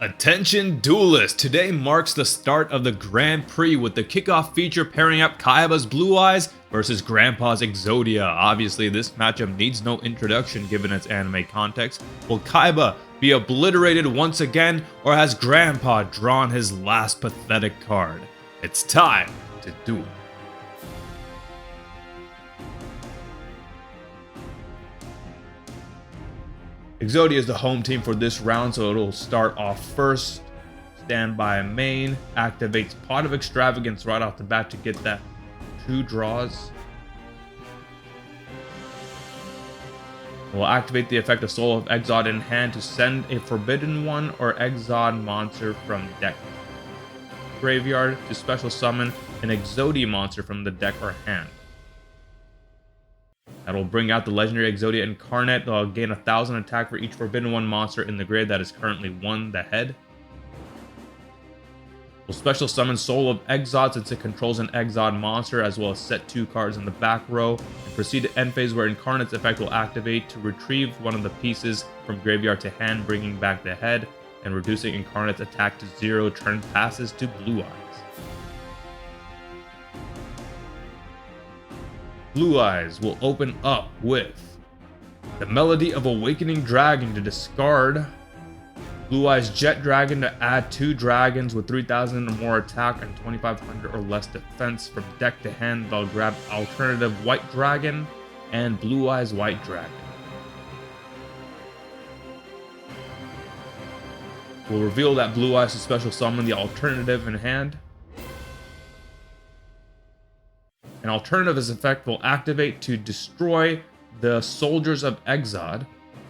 Attention duelists, today marks the start of the Grand Prix with the kickoff feature pairing up Kaiba's Blue Eyes versus Grandpa's Exodia. Obviously this matchup needs no introduction given its anime context. Will Kaiba be obliterated once again, or has Grandpa drawn his last pathetic card? It's time to duel. Exodia is the home team for this round, so it'll start off first. Standby main, activates Pot of Extravagance right off the bat to get that 2 draws. We'll activate the effect of Soul of Exod in hand to send a Forbidden One or Exod monster from deck graveyard to special summon an Exodia monster from the deck or hand. That'll bring out the legendary Exodia Incarnate. They'll gain 1,000 attack for each Forbidden One monster in the grave that is currently 1 the head. We'll special summon Soul of Exod since it controls an Exod monster, as well as set 2 cards in the back row, and proceed to end phase where Incarnate's effect will activate to retrieve one of the pieces from graveyard to hand, bringing back the head and reducing Incarnate's attack to 0. Turn passes to Blue Eyes. Blue Eyes will open up with the Melody of Awakening Dragon to discard Blue Eyes Jet Dragon to add 2 dragons with 3,000 or more attack and 2,500 or less defense. From deck to hand, they'll grab alternative White Dragon and Blue Eyes White Dragon. We'll reveal that Blue Eyes to special summon the alternative in hand. An alternative's effect will activate to destroy the Soldiers of Exod,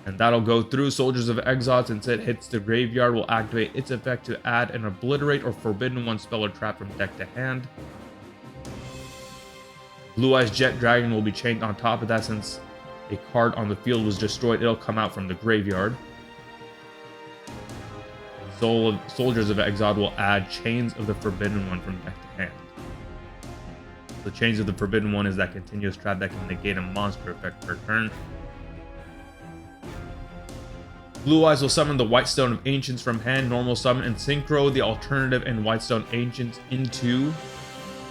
and that'll go through Soldiers of Exod. Since it hits the graveyard, will activate its effect to add an Obliterate or Forbidden One spell or trap from deck to hand. Blue Eyes Jet Dragon will be chained on top of that. Since a card on the field was destroyed, it'll come out from the graveyard. Soldiers of Exod will add Chains of the Forbidden One from deck to hand. The Chains of the Forbidden One is that continuous trap that can negate a monster effect per turn. Blue Eyes will summon the Whitestone of Ancients from hand, normal summon, and synchro the alternative and Whitestone Ancients into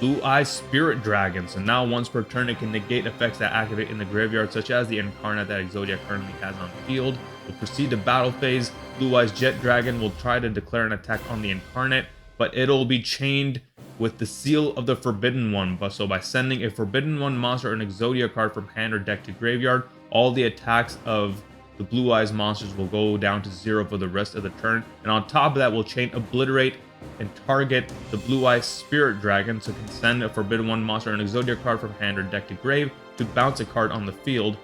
Blue Eyes Spirit Dragon. So now once per turn it can negate effects that activate in the graveyard, such as the Incarnate that Exodia currently has on field. We'll proceed to battle phase. Blue Eyes Jet Dragon will try to declare an attack on the Incarnate, but it'll be chained with the Seal of the Forbidden One. So by sending a Forbidden One monster or an Exodia card from hand or deck to graveyard, all the attacks of the Blue Eyes monsters will go down to 0 for the rest of the turn. And on top of that, we'll chain Obliterate and target the Blue Eyes Spirit Dragon, so it can send a Forbidden One monster or an Exodia card from hand or deck to grave to bounce a card on the field.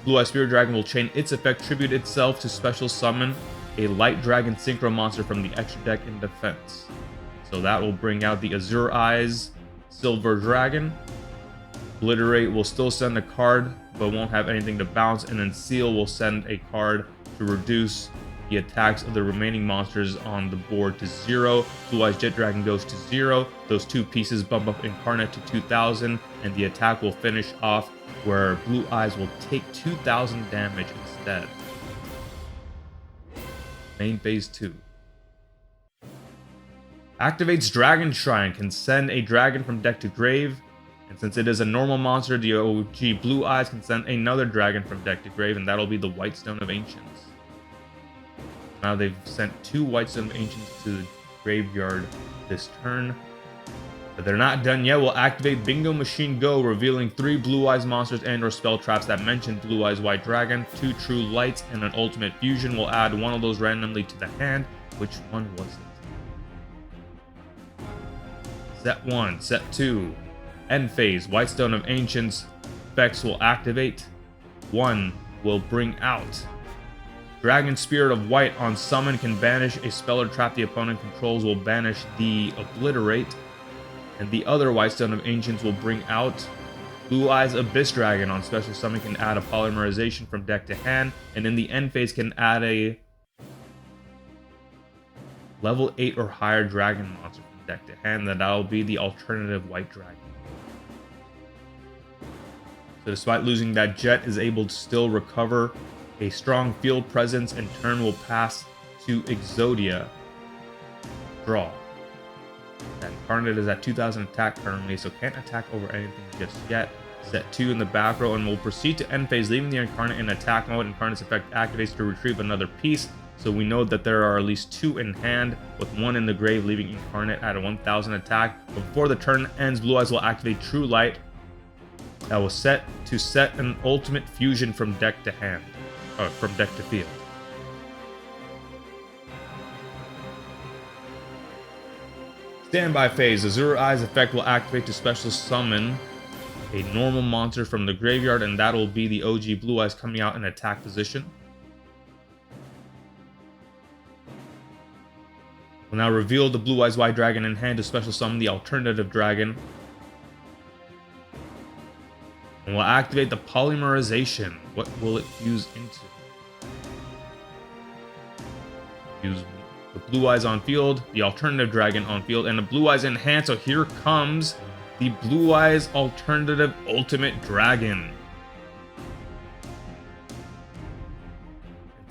Blue Eyes Spirit Dragon will chain its effect, tribute itself to special summon a Light Dragon Synchro monster from the extra deck in defense. So that will bring out the Azure Eyes Silver Dragon. Obliterate will still send a card, but won't have anything to bounce. And then Seal will send a card to reduce the attacks of the remaining monsters on the board to 0. Blue Eyes Jet Dragon goes to 0. Those 2 pieces bump up Incarnate to 2,000. And the attack will finish off where Blue Eyes will take 2,000 damage instead. Main phase 2. Activates Dragon Shrine, can send a dragon from deck to grave, and since it is a normal monster, the OG Blue Eyes can send another dragon from deck to grave, and that'll be the Whitestone of Ancients. Now they've sent 2 Whitestone of Ancients to the graveyard this turn, but they're not done yet. We'll activate Bingo Machine Go, revealing 3 Blue Eyes monsters and or spell traps that mention Blue Eyes White Dragon, 2 True Lights, and an Ultimate Fusion. We'll add one of those randomly to the hand. Which one was it? Set 1, Set 2, End Phase, Whitestone of Ancients effects will activate. 1 will bring out Dragon Spirit of White. On summon, can banish a spell or trap the opponent controls, will banish the Obliterate. And the other Whitestone of Ancients will bring out Blue Eyes Abyss Dragon. On special summon, can add a Polymerization from deck to hand. And in the end phase, can add a level 8 or higher dragon monster deck to hand, that'll be the alternative White Dragon. So despite losing that Jet, is able to still recover a strong field presence, and turn will pass to Exodia. draw. That Incarnate is at 2000 attack currently, so can't attack over anything just yet. Set 2 in the back row and will proceed to end phase, leaving the Incarnate in attack mode. Incarnate's effect activates to retrieve another piece, so we know that there are at least 2 in hand, with 1 in the grave, leaving Incarnate at a 1000 attack. But before the turn ends, Blue Eyes will activate True Light. That will set an ultimate fusion from deck to hand, or from deck to field. Standby phase. Azure Eyes effect will activate to special summon a normal monster from the graveyard, and that will be the OG Blue Eyes coming out in attack position. We'll now reveal the Blue Eyes White Dragon in hand to special summon the alternative dragon. And we'll activate the polymerization. What will it fuse into? Use the Blue Eyes on field, the alternative dragon on field, and the Blue Eyes in hand. So here comes the Blue Eyes alternative ultimate dragon.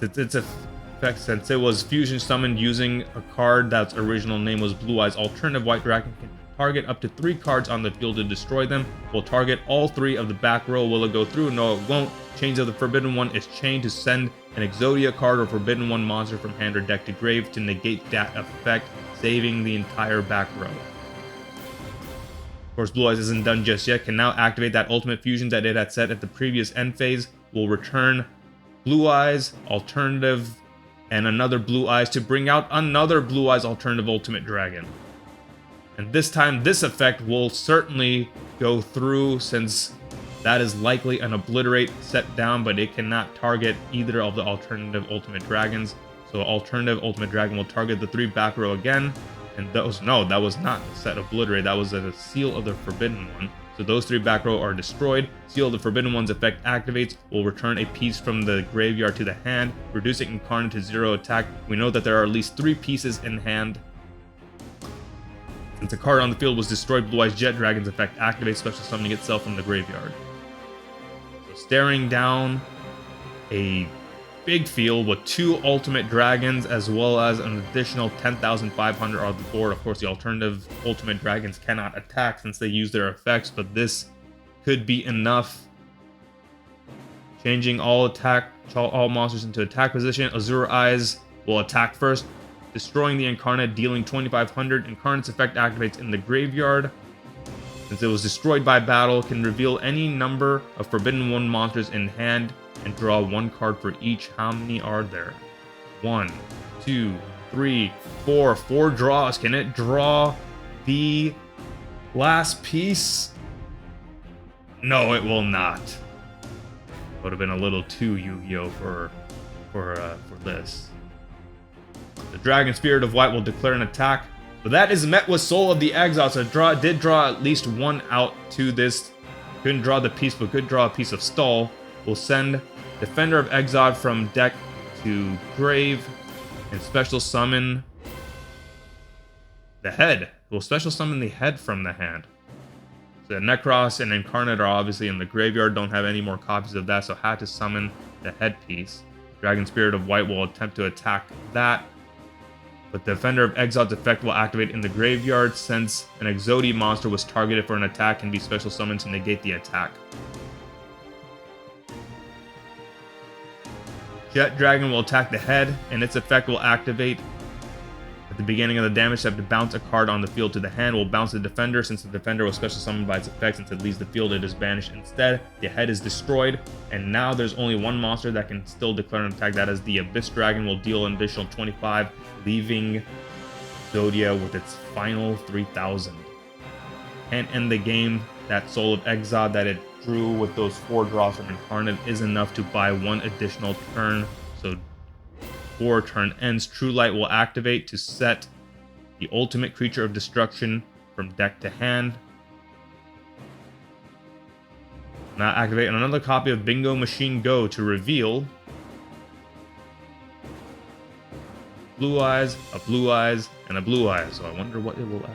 Its effect, since it was fusion summoned using a card that's original name was Blue Eyes alternative white dragon, can target up to 3 cards on the field to destroy them. Will target all 3 of the back row. Will it go through? No, it won't. Chains of the Forbidden One is chained to send an Exodia card or Forbidden One monster from hand or deck to grave to negate that effect, saving the entire back row. Of course, Blue Eyes isn't done just yet. Can now activate that ultimate fusion that it had set at the previous end phase. Will return Blue Eyes alternative and another Blue Eyes to bring out another Blue Eyes alternative ultimate dragon. And this time, this effect will certainly go through, since that is likely an obliterate set down, but it cannot target either of the alternative ultimate dragons. So alternative ultimate dragon will target the 3 back row again. And those, no, that was not a set obliterate, that was a seal of the Forbidden One. So those 3 back row are destroyed. Seal of the Forbidden One's effect activates, will return a piece from the graveyard to the hand, reducing Incarnate to 0 attack. We know that there are at least 3 pieces in hand. Since a card on the field was destroyed, Blue Eyes Jet Dragon's effect activates, special summoning itself from the graveyard. So staring down a big field with 2 ultimate dragons, as well as an additional 10,500 on the board. Of course, the alternative ultimate dragons cannot attack since they use their effects, but this could be enough. Changing all monsters into attack position. Azure Eyes will attack first, destroying the Incarnate, dealing 2,500. Incarnate's effect activates in the graveyard. Since it was destroyed by battle, can reveal any number of Forbidden One monsters in hand and draw 1 card for each. How many are there? 1, 2, 3, 4. 4 draws. Can it draw the last piece? No, it will not. Would have been a little too Yu-Gi-Oh for this. The Dragon Spirit of White will declare an attack, but that is met with Soul of the Exile. So it did draw at least 1 out to this. Couldn't draw the piece, but could draw a piece of Stall. Will send Defender of Exile from deck to grave and special summon the head. Will special summon the head from the hand. So Necros and Incarnate are obviously in the graveyard. Don't have any more copies of that, so had to summon the headpiece. Dragon Spirit of White will attempt to attack that, but the Defender of Exile's effect will activate in the graveyard. Since an Exodia monster was targeted for an attack, can be special summoned to negate the attack. Jet Dragon will attack the head, and its effect will activate at the beginning of the damage step to bounce a card on the field to the hand. Will bounce the defender. Since the defender was special summoned by its effect, since it leaves the field, it is banished instead. The head is destroyed, and now there's only 1 monster that can still declare an attack. That is the Abyss Dragon. Will deal an additional 25, leaving Exodia with its final 3,000. And end the game. That Soul of Exile that it drew with those 4 draws from Incarnate is enough to buy 1 additional turn. So 4 turn ends. True Light will activate to set the ultimate creature of destruction from deck to hand. Now activate another copy of Bingo Machine Go to reveal Blue Eyes, a Blue Eyes, and a Blue Eyes. So I wonder what it will add.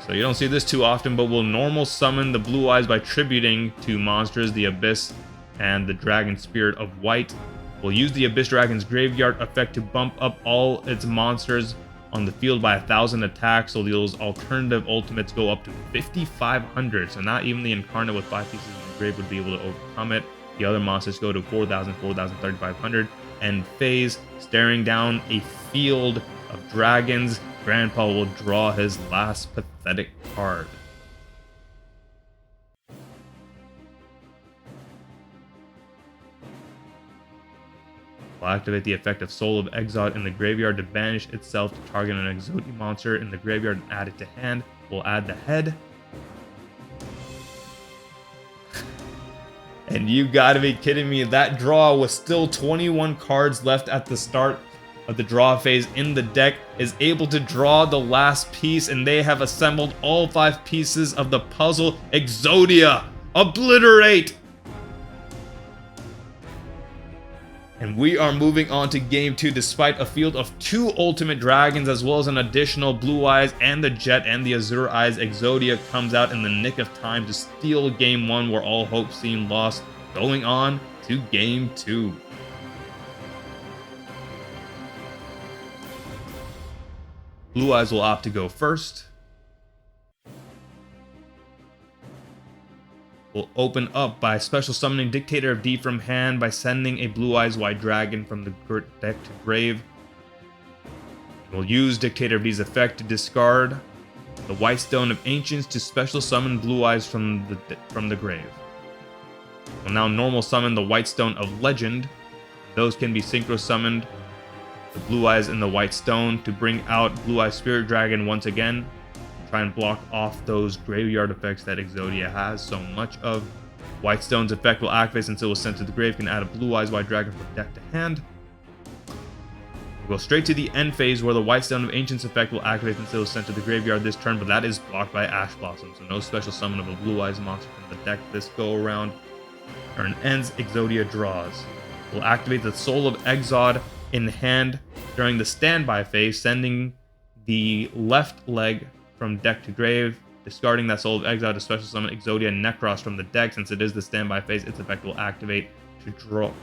So you don't see this too often, but will normal summon the Blue Eyes by tributing to monsters, the Abyss and the Dragon Spirit of White. Will use the Abyss Dragon's Graveyard effect to bump up all its monsters on the field by 1,000 attacks, so those alternative ultimates go up to 5,500. So not even the Incarnate with 5 pieces in the grave would be able to overcome it. The other monsters go to 4,000, 4,000, 3,500. And Phase, staring down a field of dragons, Grandpa will draw his last pathetic card. Will activate the effect of Soul of Exod in the graveyard to banish itself to target an Exodia monster in the graveyard and add it to hand. We'll add the head. And you gotta be kidding me, that draw with still 21 cards left at the start of the draw phase in the deck is able to draw the last piece, and they have assembled all 5 pieces of the puzzle. Exodia! Obliterate! And we are moving on to game 2 despite a field of 2 ultimate dragons as well as an additional Blue Eyes and the Jet and the Azure Eyes. Exodia comes out in the nick of time to steal game 1 where all hope seemed lost, going on to game 2. Blue Eyes will opt to go first. Will open up by special summoning Dictator of D from hand by sending a Blue Eyes White Dragon from the deck to grave. We'll use Dictator of D's effect to discard the White Stone of Ancients to special summon Blue Eyes from the grave. We'll now normal summon the White Stone of Legend. Those can be synchro summoned, the Blue Eyes and the White Stone, to bring out Blue Eyes Spirit Dragon once again. Try and block off those graveyard effects that Exodia has so much of. White Stone's effect will activate since it was sent to the grave. Can add a Blue Eyes White Dragon from deck to hand. We'll go straight to the end phase where the White Stone of Ancients effect will activate since it was sent to the graveyard this turn, but that is blocked by Ash Blossom, so no special summon of a Blue Eyes monster from the deck this go around. Turn ends, Exodia draws. We'll activate the Soul of Exod in hand during the standby phase, sending the left leg from deck to grave, discarding that Soul of Exile to special summon Exodia Necros from the deck. Since it is the standby phase, its effect will activate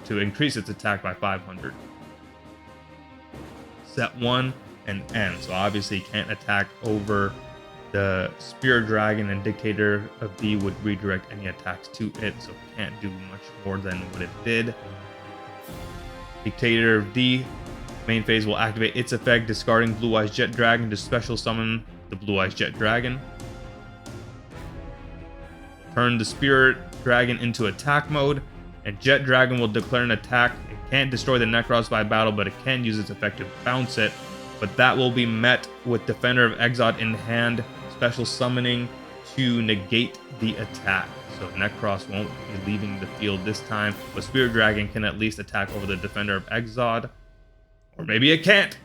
to increase its attack by 500. Set 1 and end. So obviously can't attack over the Spirit Dragon, and Dictator of D would redirect any attacks to it, so can't do much more than what it did. Dictator of D main phase will activate its effect, discarding Blue Eyes Jet Dragon to special summon the Blue Eyes Jet Dragon. Turn the Spirit Dragon into attack mode, and Jet Dragon will declare an attack. It can't destroy the Necros by battle, but it can use its effect to bounce it. But that will be met with Defender of Exod in hand, special summoning to negate the attack. So Necros won't be leaving the field this time, but Spirit Dragon can at least attack over the Defender of Exod. Or maybe it can't.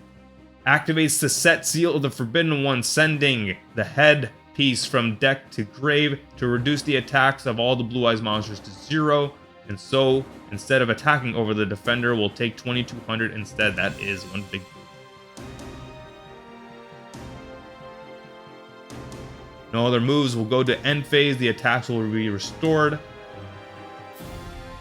Activates the set seal of the Forbidden One, sending the head piece from deck to grave to reduce the attacks of all the Blue Eyes monsters to 0. And so, instead of attacking over the defender, we'll take 2,200 instead. That is one big move. No other moves will go to end phase. The attacks will be restored.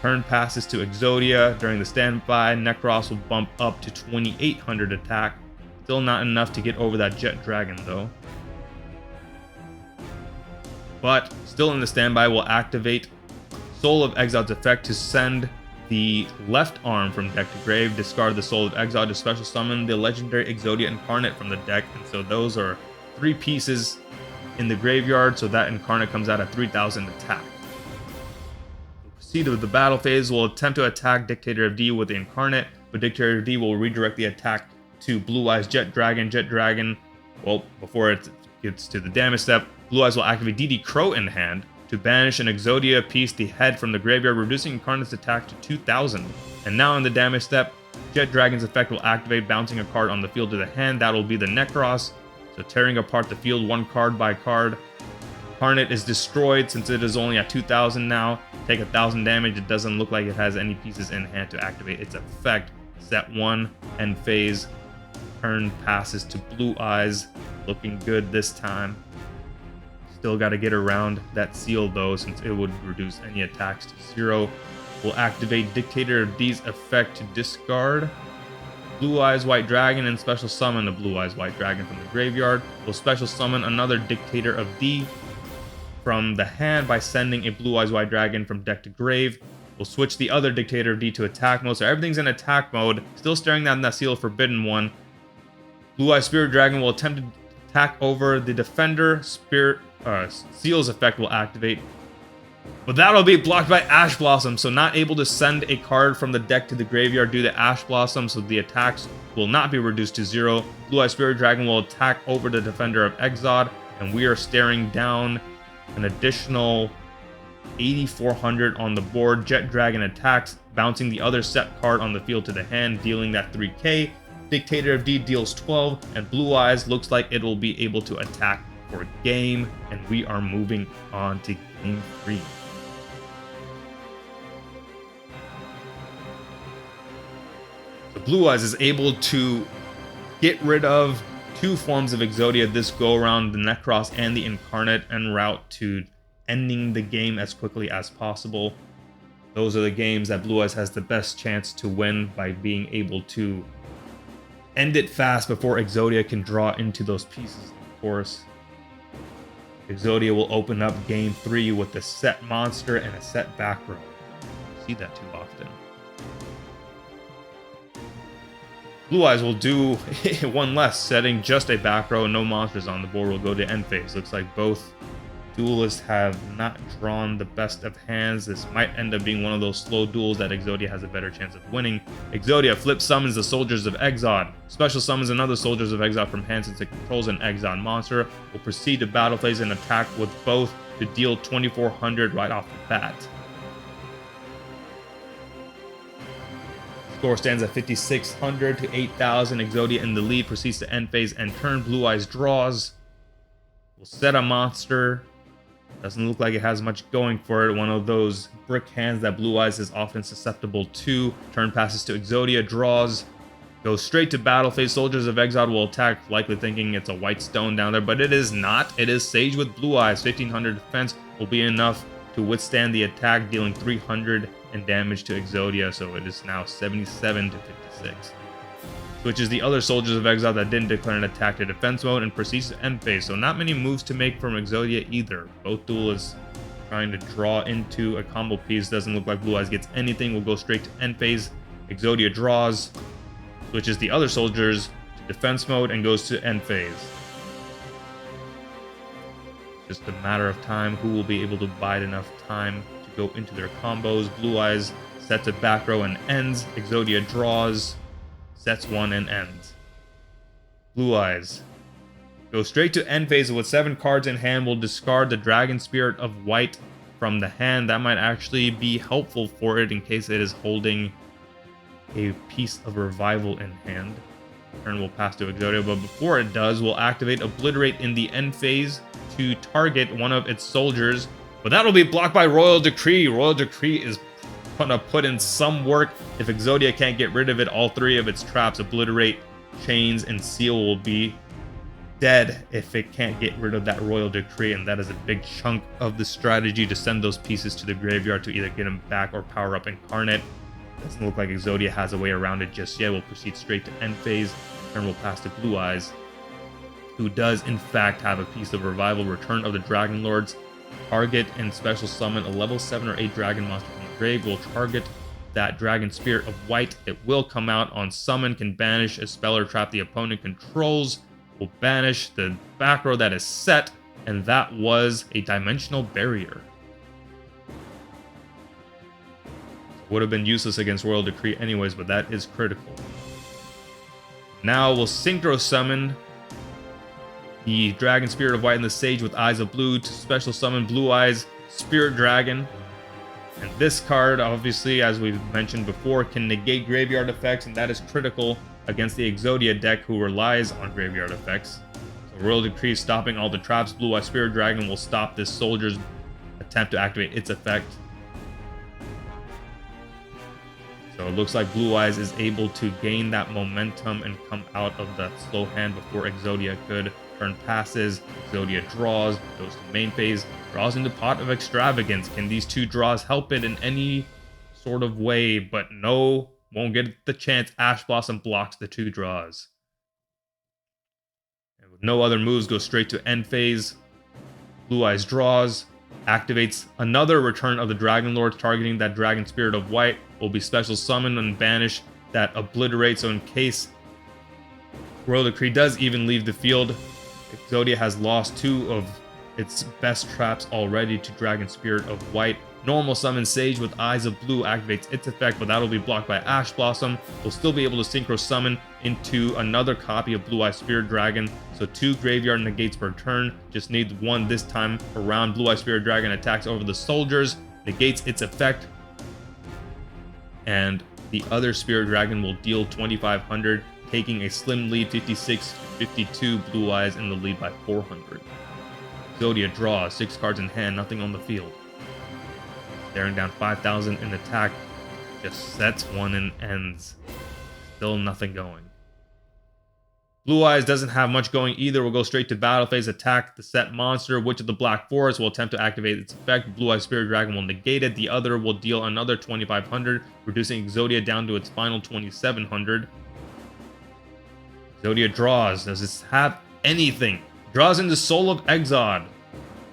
Turn passes to Exodia. During the standby, Necros will bump up to 2,800 attack. Still not enough to get over that Jet Dragon though. But still in the standby, we'll activate Soul of Exod's effect to send the left arm from deck to grave, discard the Soul of Exod to special summon the legendary Exodia Incarnate from the deck. And so those are 3 pieces in the graveyard, so that Incarnate comes out at 3,000 attack. Proceed with the battle phase. We'll attempt to attack Dictator of D with the Incarnate, but Dictator of D will redirect the attack to Blue Eyes Jet Dragon. Jet Dragon, well, before it gets to the damage step, Blue Eyes will activate DD Crow in hand to banish an Exodia piece, the head, from the graveyard, reducing Incarnate's attack to 2,000. And now in the damage step, Jet Dragon's effect will activate, bouncing a card on the field to the hand. That will be the Necros, so tearing apart the field 1 card by card. Incarnate is destroyed since it is only at 2,000 now. Take 1,000 damage. It doesn't look like it has any pieces in hand to activate its effect. Set 1, end phase. Turn passes to Blue Eyes. Looking good this time. Still got to get around that seal though, since it would reduce any attacks to 0. will activate Dictator of D's effect to discard. Blue Eyes White Dragon and special summon a Blue Eyes White Dragon from the graveyard. Will special summon another Dictator of D from the hand by sending a Blue Eyes White Dragon from deck to grave. We'll switch the other Dictator of D to attack mode, so everything's in attack mode. Still staring down that Seal of Forbidden One. Blue Eyes Spirit Dragon will attempt to attack over the defender. Seal's effect will activate. But that'll be blocked by Ash Blossom, so not able to send a card from the deck to the graveyard due to Ash Blossom, so the attacks will not be reduced to 0. Blue Eye Spirit Dragon will attack over the defender of Exod, and we are staring down an additional 8,400 on the board. Jet Dragon attacks, bouncing the other set card on the field to the hand, dealing that 3k. Dictator of D deals 12, and Blue Eyes looks like it will be able to attack for game, and we are moving on to game 3. So Blue Eyes is able to get rid of 2 forms of Exodia this go around, the Necros and the Incarnate, en route to ending the game as quickly as possible. Those are the games that Blue Eyes has the best chance to win, by being able to end it fast before Exodia can draw into those pieces, of course. Exodia will open up game 3 with a set monster and a set back row. See that too often. Blue Eyes will do one less, setting just a back row, no monsters on the board. Will go to end phase. Looks like both duelists have not drawn the best of hands. This might end up being one of those slow duels that Exodia has a better chance of winning. Exodia flip summons the Soldiers of Exod. Special summons another Soldiers of Exod from hand since it controls an Exod monster. Will proceed to battle phase and attack with both to deal 2,400 right off the bat. Score stands at 5,600 to 8,000. Exodia in the lead, proceeds to end phase and turn. Blue Eyes draws. Will set a monster. Doesn't look like it has much going for it. One of those brick hands that Blue Eyes is often susceptible to. Turn passes to Exodia, draws. Goes straight to battle phase. Soldiers of Exod will attack, likely thinking it's a white stone down there, but it is not. It is Sage with Blue Eyes. 1,500 defense will be enough to withstand the attack, dealing 300 in damage to Exodia, so it is now 77 to 56. Switches the other Soldiers of Exile that didn't declare an attack to defense mode and proceeds to end phase, so not many moves to make from Exodia either. Both duelists trying to draw into a combo piece. Doesn't look like Blue Eyes gets anything. Will go straight to end phase. Exodia draws, switches the other soldiers to defense mode and goes to end phase. Just a matter of time who will be able to bide enough time to go into their combos. Blue Eyes sets a back row and ends. Exodia draws, sets one and ends. Blue Eyes go straight to end phase with 7 cards in hand. Will discard the Dragon Spirit of White from the hand. That might actually be helpful for it in case it is holding a piece of revival in hand. Turn will pass to Exodia, but before it does, we'll activate Obliterate in the end phase to target one of its soldiers, but that'll be blocked by Royal Decree. Royal Decree is gonna put in some work. If Exodia can't get rid of it, all 3 of its traps, Obliterate, Chains, and Seal, will be dead if it can't get rid of that Royal Decree, and that is a big chunk of the strategy to send those pieces to the graveyard to either get them back or power up Incarnate. Doesn't look like Exodia has a way around it just yet. We'll proceed straight to end phase. Turn will pass to Blue Eyes, who does in fact have a piece of revival. Return of the Dragon Lords. Target and special summon a level 7 or 8 dragon monster from the grave. Will target that Dragon Spirit of White. It will come out on summon, can banish a spell or trap the opponent controls. Will banish the back row that is set, and that was a Dimensional Barrier. Would have been useless against Royal Decree anyways, but that is critical. Now we'll Synchro Summon the Dragon Spirit of White and the Sage with Eyes of Blue to special summon Blue Eyes Spirit Dragon. And this card, obviously, as we've mentioned before, can negate graveyard effects, and that is critical against the Exodia deck, who relies on graveyard effects. So Royal Decree stopping all the traps. Blue Eyes Spirit Dragon will stop this soldier's attempt to activate its effect. So it looks like Blue Eyes is able to gain that momentum and come out of that slow hand before Exodia could. Turn passes, Exodia draws, goes to main phase, draws into Pot of Extravagance. Can these 2 draws help it in any sort of way, but no, won't get the chance. Ash Blossom blocks the 2 draws. And with no other moves, goes straight to end phase. Blue Eyes draws, activates another Return of the Dragon Lord, targeting that Dragon Spirit of White. Will be special summon and banish that obliterate. So in case Royal Decree does even leave the field, Exodia has lost 2 of its best traps already to Dragon Spirit of White. Normal summon Sage with Eyes of Blue activates its effect, but that'll be blocked by Ash Blossom. We'll still be able to synchro summon into another copy of Blue Eye Spirit Dragon. So 2 graveyard negates per turn. Just needs 1 this time around. Blue Eye Spirit Dragon attacks over the soldiers, negates its effect, and the other Spirit Dragon will deal 2,500, taking a slim lead, 56-52. Blue Eyes in the lead by 400. Exodia draws 6 cards in hand, nothing on the field. Staring down 5,000 in attack, just sets 1 and ends. Still nothing going. Blue Eyes doesn't have much going either. Will go straight to battle phase, attack the set monster. Witch of the Black Forest will attempt to activate its effect. Blue Eyes Spirit Dragon will negate it. The other will deal another 2,500, reducing Exodia down to its final 2,700. Exodia draws. Does this have anything? Draws into Soul of Exod.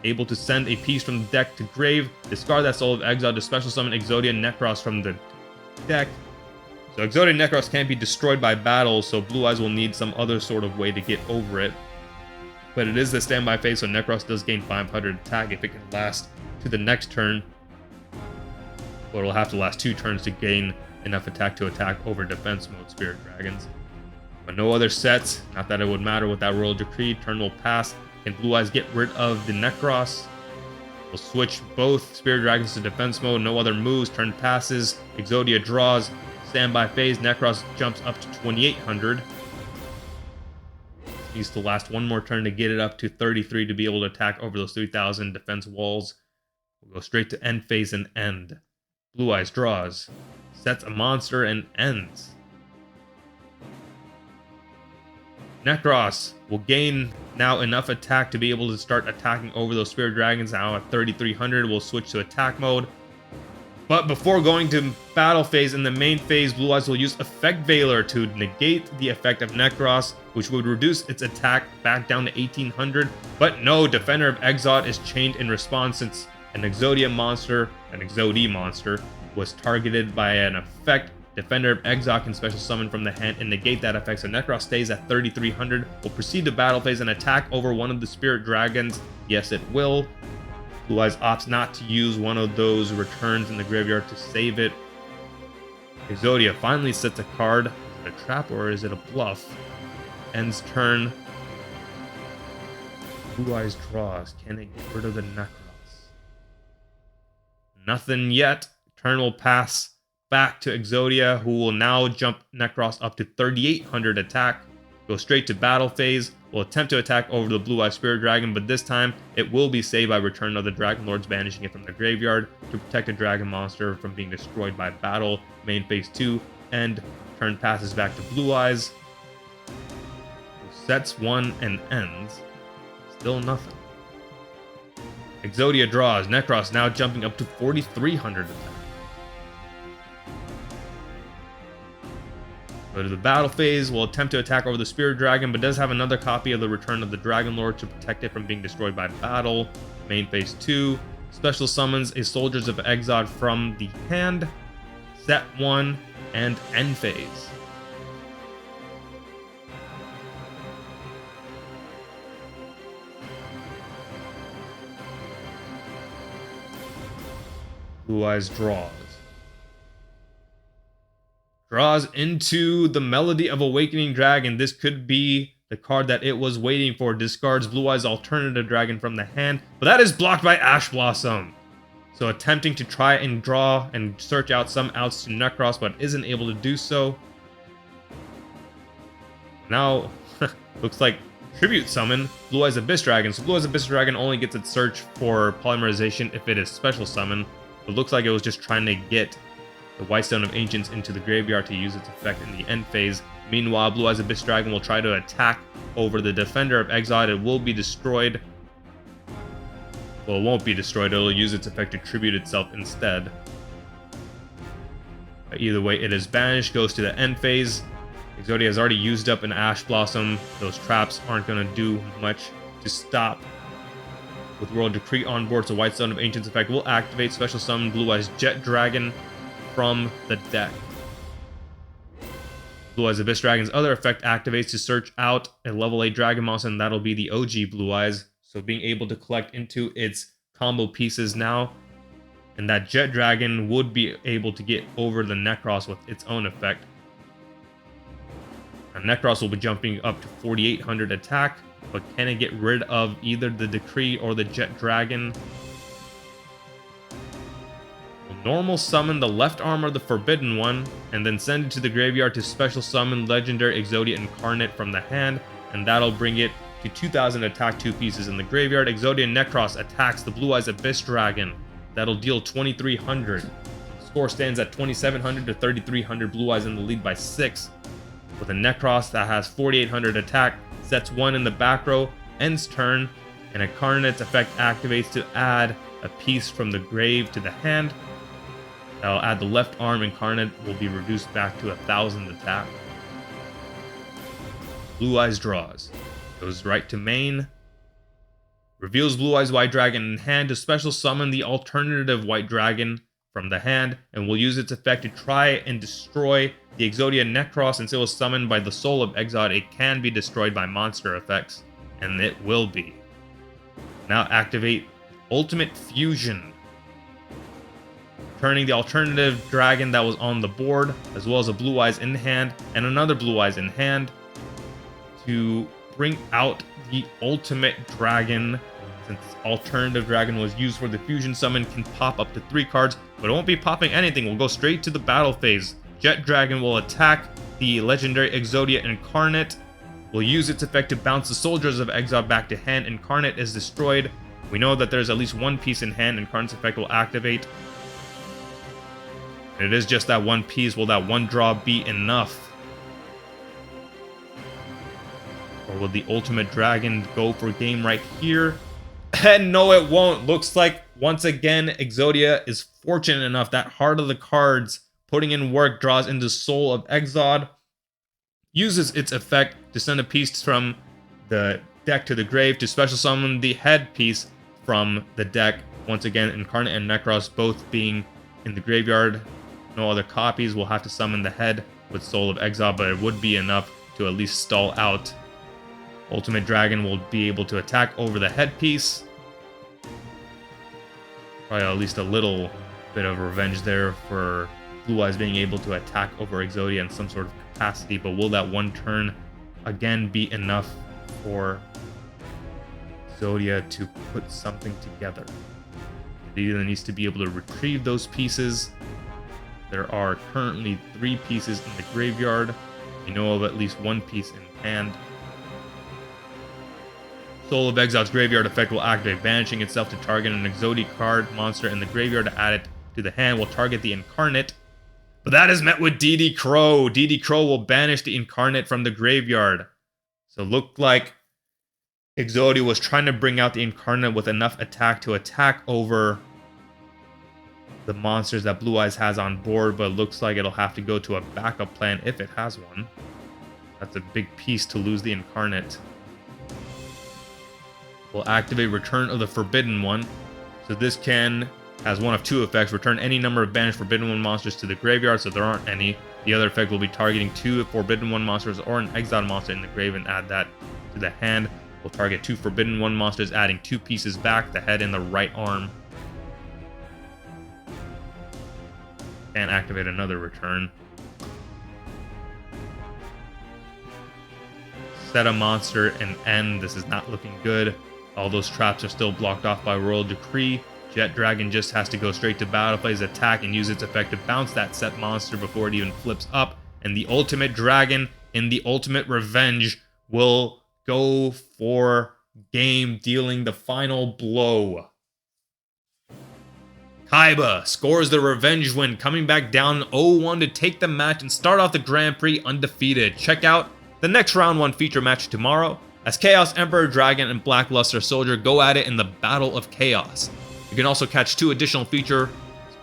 Able to send a piece from the deck to grave. Discard that Soul of Exod to special summon Exodia Necros from the deck. So Exodia Necros can't be destroyed by battle, so Blue Eyes will need some other sort of way to get over it. But it is the standby phase, so Necros does gain 500 attack if it can last to the next turn. But it'll have to last 2 turns to gain enough attack to attack over defense mode Spirit Dragons. But no other sets, not that it would matter with that Royal Decree. Turn will pass. Can Blue Eyes get rid of the Necros? We'll switch both Spirit Dragons to defense mode. No other moves. Turn passes. Exodia draws. Standby phase. Necros jumps up to 2,800. Needs to last 1 more turn to get it up to 33 to be able to attack over those 3,000 defense walls. We'll go straight to end phase and end. Blue Eyes draws. Sets a monster and ends. Necros will gain now enough attack to be able to start attacking over those Spirit Dragons. Now at 3,300, we'll switch to attack mode. But before going to battle phase, in the main phase, Blue Eyes will use Effect Veiler to negate the effect of Necros, which would reduce its attack back down to 1,800. But no, Defender of Exod is chained in response since an Exodia monster, an Exodie monster, was targeted by an effect. Defender of Exod can special summon from the hand and negate that effect, so Necros stays at 3,300. Will proceed to battle phase and attack over one of the Spirit Dragons. Yes, it will. Blue Eyes opts not to use one of those returns in the graveyard to save it. Exodia finally sets a card. Is it a trap or is it a bluff? Ends turn. Blue Eyes draws. Can it get rid of the Necros? Nothing yet. Turn will pass back to Exodia, who will now jump Necros up to 3,800 attack. Go straight to battle phase. Will attempt to attack over the Blue Eye Spirit Dragon, but this time it will be saved by Return of the Dragon Lords, banishing it from the graveyard to protect the dragon monster from being destroyed by battle. Main phase 2, and turn passes back to Blue Eyes, who sets 1 and ends. Still nothing. Exodia draws. Necros now jumping up to 4,300 attack. Go to the battle phase. Will attempt to attack over the Spirit Dragon, but does have another copy of the Return of the Dragon Lord to protect it from being destroyed by battle. Main phase 2. Special summons a Soldiers of Exod from the hand. Set 1 and end phase. Blue Eyes draws. Draws into the Melody of Awakening Dragon. This could be the card that it was waiting for. Discards Blue Eyes Alternative Dragon from the hand, but that is blocked by Ash Blossom. So attempting to try and draw and search out some outs to Necros, but isn't able to do so. Now, looks like Tribute Summon Blue Eyes Abyss Dragon. So Blue Eyes Abyss Dragon only gets its search for Polymerization if it is Special Summon. It looks like it was just trying to get the Whitestone of Ancients into the graveyard to use its effect in the end phase. Meanwhile, Blue Eyes Abyss Dragon will try to attack over the Defender of Exod. It will be destroyed. Well, it won't be destroyed. It'll use its effect to tribute itself instead. Either way, it is banished, goes to the end phase. Exodia has already used up an Ash Blossom. Those traps aren't going to do much to stop. With World Decree on board, so White Stone of Ancients effect will activate. Special summon Blue Eyes Jet Dragon from the deck. Blue Eyes Abyss Dragon's other effect activates to search out a level 8 Dragon monster, and that'll be the OG Blue Eyes. So being able to collect into its combo pieces now. And that Jet Dragon would be able to get over the Necros with its own effect. Now, Necros will be jumping up to 4,800 attack, but can it get rid of either the Decree or the Jet Dragon? We'll normal summon the left arm or the Forbidden One, and then send it to the graveyard to special summon Legendary Exodia Incarnate from the hand, and that'll bring it to 2,000 attack, 2 pieces in the graveyard. Exodia Necros attacks the Blue Eyes Abyss Dragon. That'll deal 2,300. Score stands at 2,700 to 3,300. Blue Eyes in the lead by 6. With a Necros that has 4,800 attack, sets 1 in the back row, ends turn, and Incarnate's effect activates to add a piece from the grave to the hand. That'll add the left arm. Incarnate will be reduced back to 1,000 attack. Blue Eyes draws. Goes right to main. Reveals Blue Eyes White Dragon in hand to special summon the alternative White Dragon from the hand, and will use its effect to try and destroy the Exodia Necros. Since it was summoned by the Soul of Exod, it can be destroyed by monster effects, and it will be. Now activate Ultimate Fusion, turning the alternative dragon that was on the board, as well as a Blue Eyes in hand and another Blue Eyes in hand, to bring out the Ultimate Dragon. Since alternative dragon was used for the fusion summon, can pop up to 3 cards, but it won't be popping anything. We'll go straight to the battle phase. Jet Dragon will attack the legendary Exodia Incarnate. Will use its effect to bounce the Soldiers of Exile back to hand. Incarnate is destroyed. We know that there's at least 1 piece in hand. Incarnate's effect will activate. And it is just that 1 piece. Will that 1 draw be enough? Or will the Ultimate Dragon go for game right here? And no, it won't. Looks like, once again, Exodia is fortunate enough that Heart of the Cards, putting in work, draws into Soul of Exod, uses its effect to send a piece from the deck to the grave to special summon the head piece from the deck. Once again, Incarnate and Necros both being in the graveyard. No other copies. We'll have to summon the head with Soul of Exod, but it would be enough to at least stall out. Ultimate Dragon will be able to attack over the headpiece. Probably at least a little bit of revenge there for Blue Eyes being able to attack over Exodia in some sort of capacity, but will that 1 turn again be enough for Exodia to put something together? It either needs to be able to retrieve those pieces. There are currently 3 pieces in the graveyard. We know of at least 1 piece in hand. Soul of Exod's graveyard effect will activate, banishing itself to target an Exodia card monster in the graveyard to add it to the hand. Will target the Incarnate, but that is met with DD Crow. DD Crow will banish the Incarnate from the graveyard. So looked like Exodia was trying to bring out the Incarnate with enough attack to attack over the monsters that Blue Eyes has on board, but it looks like it'll have to go to a backup plan if it has one. That's a big piece to lose the Incarnate. Will activate Return of the Forbidden One. So this has one of 2 effects. Return any number of banished Forbidden One monsters to the graveyard, so there aren't any. The other effect will be targeting 2 Forbidden One monsters or an exiled monster in the grave and add that to the hand. Will target 2 Forbidden One monsters, adding 2 pieces back, the head and the right arm. And activate another return. Set a monster and end. This is not looking good. All those traps are still blocked off by Royal Decree. Jet Dragon just has to go straight to battle, plays attack, and use its effect to bounce that set monster before it even flips up. And the Ultimate Dragon in the Ultimate Revenge will go for game, dealing the final blow. Kaiba scores the revenge win, coming back down 0-1 to take the match and start off the Grand Prix undefeated. Check out the next round 1 feature match tomorrow, as Chaos Emperor Dragon and Black Luster Soldier go at it in the Battle of Chaos. You can also catch 2 additional feature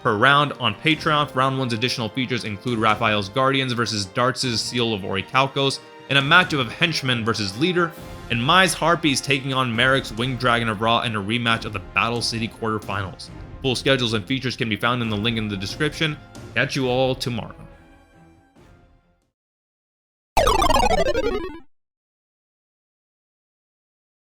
per round on Patreon. Round 1's additional features include Raphael's Guardians versus Darts' Seal of Orichalcos, in a matchup of Henchman versus Leader, and Mai's Harpies taking on Merrick's Winged Dragon of Ra in a rematch of the Battle City quarterfinals. Full schedules and features can be found in the link in the description. Catch you all tomorrow.